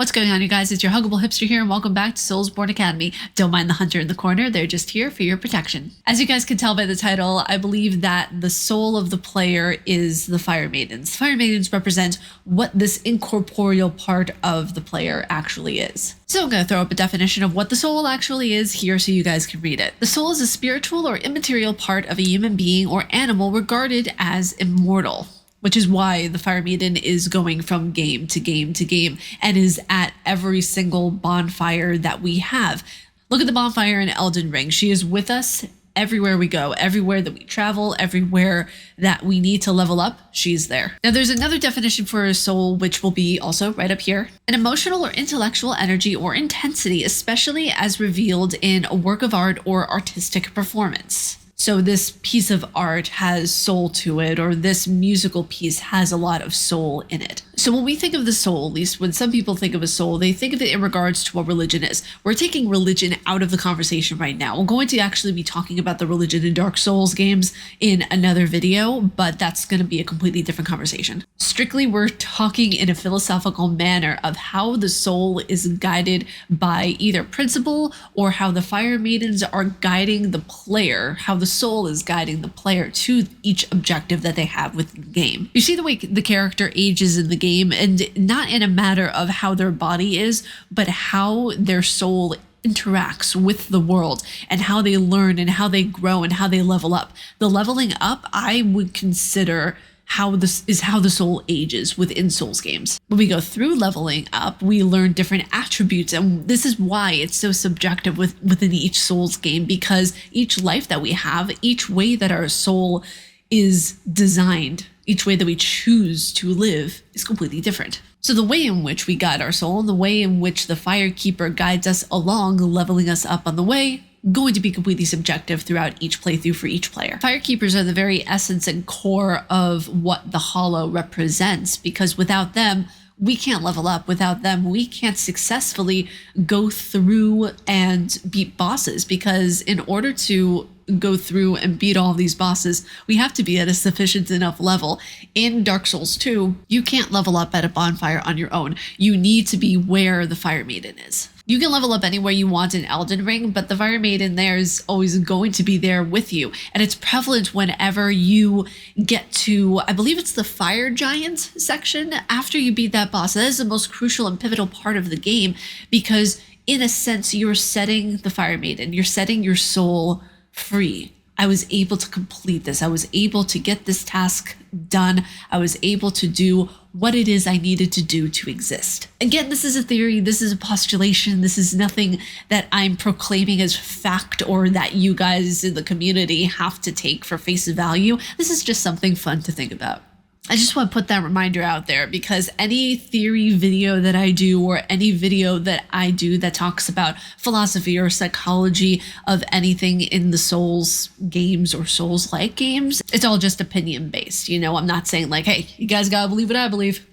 What's going on, you guys? It's your huggable hipster here, and welcome back to Soulsborne Academy. Don't mind the hunter in the corner, they're just here for your protection. As you guys can tell by the title, I believe that the soul of the player is the Fire Maidens. Fire Maidens represent what this incorporeal part of the player actually is. So I'm going to throw up a definition of what the soul actually is here so you guys can read it. The soul is a spiritual or immaterial part of a human being or animal regarded as immortal, which is why the Fire Maiden is going from game to game to game and is at every single bonfire that we have. Look at the bonfire in Elden Ring. She is with us everywhere we go, everywhere that we travel, everywhere that we need to level up, she's there. Now there's another definition for a soul, which will be also right up here. An emotional or intellectual energy or intensity, especially as revealed in a work of art or artistic performance. So this piece of art has soul to it, or this musical piece has a lot of soul in it. So when we think of the soul, at least when some people think of a soul, they think of it in regards to what religion is. We're taking religion out of the conversation right now. We're going to actually be talking about the religion in Dark Souls games in another video, but that's going to be a completely different conversation. Strictly, we're talking in a philosophical manner of how the soul is guided by either principle or how the Fire Maidens are guiding the player, how the soul is guiding the player to each objective that they have within the game. You see the way the character ages in the game, and not in a matter of how their body is, but how their soul interacts with the world and how they learn and how they grow and how they level up. The leveling up, I would consider how the soul ages within Souls games. When we go through leveling up, we learn different attributes, and this is why it's so subjective within each Souls game, because each life that we have, each way that our soul is designed, each way that we choose to live is completely different. So the way in which we guide our soul and the way in which the Firekeeper guides us along, leveling us up on the way, going to be completely subjective throughout each playthrough for each player. Firekeepers are the very essence and core of what the Hollow represents, because without them, we can't level up. Without them, we can't successfully go through and beat bosses, because in order to go through and beat all these bosses, we have to be at a sufficient enough level. In Dark Souls 2, you can't level up at a bonfire on your own. You need to be where the Fire Maiden is. You can level up anywhere you want in Elden Ring, but the Fire Maiden there is always going to be there with you. And it's prevalent whenever you get to, I believe it's the Fire Giant section after you beat that boss. That is the most crucial and pivotal part of the game, because in a sense, you're setting the Fire Maiden, you're setting your soul free. I was able to complete this. I was able to get this task done. I was able to do what it is I needed to do to exist. Again, this is a theory. This is a postulation. This is nothing that I'm proclaiming as fact or that you guys in the community have to take for face value. This is just something fun to think about. I just want to put that reminder out there, because any theory video that I do or any video that I do that talks about philosophy or psychology of anything in the Souls games or Souls-like games, it's all just opinion based. You know, I'm not saying like, hey, you guys gotta believe what I believe.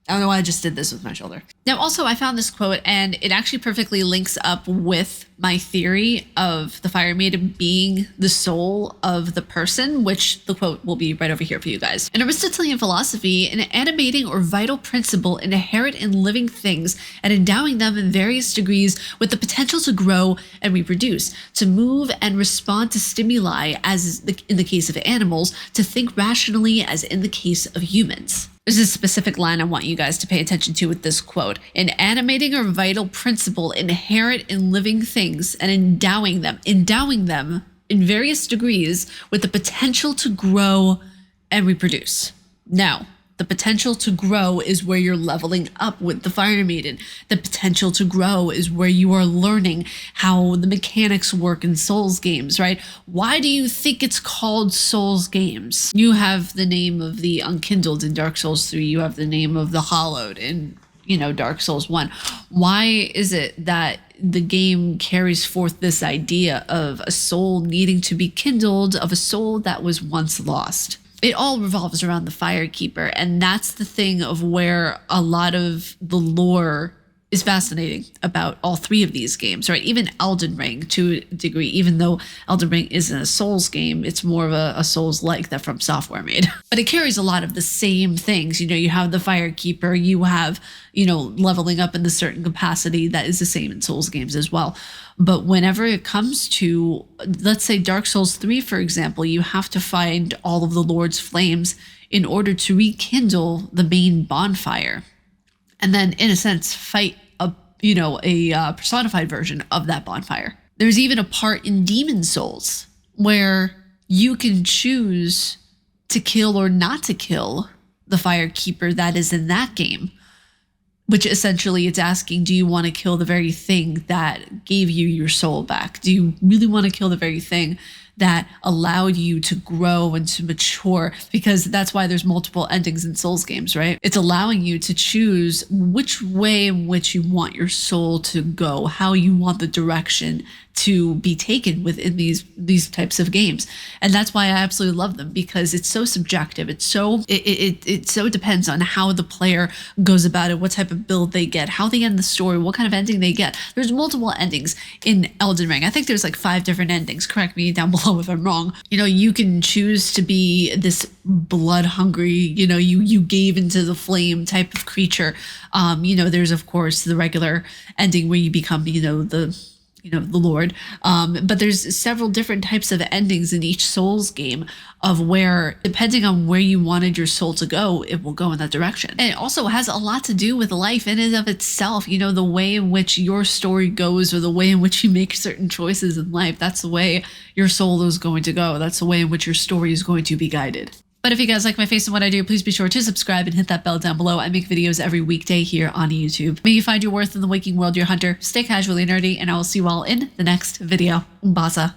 I don't know why I just did this with my shoulder. Now, also, I found this quote, and it actually perfectly links up with my theory of the Fire Maiden being the soul of the person, which the quote will be right over here for you guys. In Aristotelian philosophy, an animating or vital principle inherent in living things and endowing them in various degrees with the potential to grow and reproduce, to move and respond to stimuli, as in the case of animals, to think rationally, as in the case of humans. There's a specific line I want you guys to pay attention to with this quote. An animating or vital principle inherent in living things and endowing them in various degrees with the potential to grow and reproduce. Now, the potential to grow is where you're leveling up with the Fire Maiden. The potential to grow is where you are learning how the mechanics work in Souls games, right? Why do you think it's called Souls games? You have the name of the Unkindled in Dark Souls 3. You have the name of the Hallowed in, Dark Souls 1. Why is it that the game carries forth this idea of a soul needing to be kindled, of a soul that was once lost? It all revolves around the Firekeeper, and that's the thing of where a lot of the lore is fascinating about all three of these games, right? Even Elden Ring, to a degree, even though Elden Ring isn't a Souls game, it's more of a Souls-like that From Software made. But it carries a lot of the same things. You know, you have the Firekeeper, you have, you know, leveling up in a certain capacity that is the same in Souls games as well. But whenever it comes to, let's say Dark Souls 3, for example, you have to find all of the Lord's Flames in order to rekindle the main bonfire. And then, in a sense, fight a personified version of that bonfire. There's even a part in Demon Souls where you can choose to kill or not to kill the Firekeeper that is in that game, which essentially it's asking, do you want to kill the very thing that gave you your soul back? Do you really want to kill the very thing that allowed you to grow and to mature? Because that's why there's multiple endings in Souls games, right? It's allowing you to choose which way in which you want your soul to go, how you want the direction to be taken within these types of games. And that's why I absolutely love them, because it's so subjective. It so depends on how the player goes about it, what type of build they get, how they end the story, what kind of ending they get. There's multiple endings in Elden Ring. I think there's like 5 different endings. Correct me down below if I'm wrong. You know, you can choose to be this blood hungry, you know, you gave into the flame type of creature. You know, there's of course the regular ending where you become, the Lord. But there's several different types of endings in each Souls game of where, depending on where you wanted your soul to go, it will go in that direction. And it also has a lot to do with life in and of itself. You know, the way in which your story goes, or the way in which you make certain choices in life, that's the way your soul is going to go. That's the way in which your story is going to be guided. But if you guys like my face and what I do, please be sure to subscribe and hit that bell down below. I make videos every weekday here on YouTube. May you find your worth in the waking world, your hunter. Stay casually nerdy, and I will see you all in the next video. Umbasa.